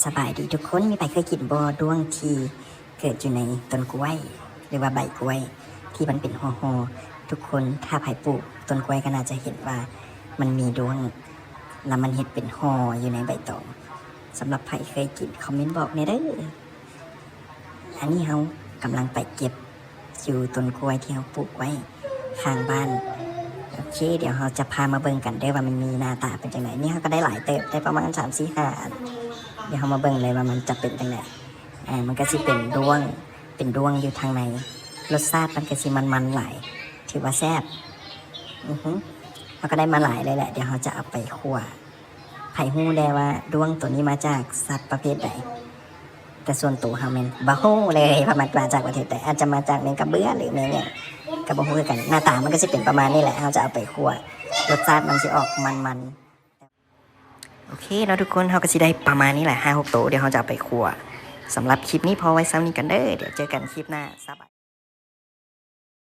สบายดีทุกคนมีใครเคยกินบอด้วงที่เกิดอยู่ในต้นกล้วยหรือว่าใบกล้วยที่มันเป็นห่อๆทุกคนถ้าใครปลูกต้นกล้วยก็น่าจะเห็นว่ามันมีด้วงแล้วมันเห็ดเป็นห่ออยู่ในใบตองสำหรับใครเคยกินคอมเมนต์บอกเนี่ยเด้ออันนี้เขากำลังไปเก็บอยู่ต้นกล้วยที่เขาปลูกไว้ข้างบ้านโอเคเดี๋ยวเราจะพามาเบิ่งกันได้ว่ามันมีหน้าตาเป็นจังไหนนี่เขาก็ได้หลายเติบได้ประมาณ3-4 อันเดี๋ยวเรามาเบิ่งเลยว่ามันจะเป็นจังไหนมันก็สิเป็นด้วงอยู่ทางในรสชาติมันก็สิมันหลายถือว่าแซ่บเราก็ได้มาหลายเลยแหละเดี๋ยวเราจะเอาไปคั่วไผ่ฮู้ได้ว่าด้วงตัวนี้มาจากสัตว์ประเภทใดแต่ส่วนตัวเขาเป็นบะฮู้เลยว่ามันมาจากประเทศใดอาจจะมาจากแมงกะเบื้อหรือแมงเนี่ยกับบะฮู้กันหน้าตามันก็จะเป็นประมาณนี้แหละเราจะเอาไปคั่วรสชาติมันจะออกมันโอเคแล้วทุกคนเราก็จะได้ประมาณนี้แหละ5-6 ตัวเดี๋ยวเราจะเอาไปคั่วสำหรับคลิปนี้พอไว้ซ้ำนี้กันเด้อเดี๋ยวเจอกันคลิปหน้าสบาย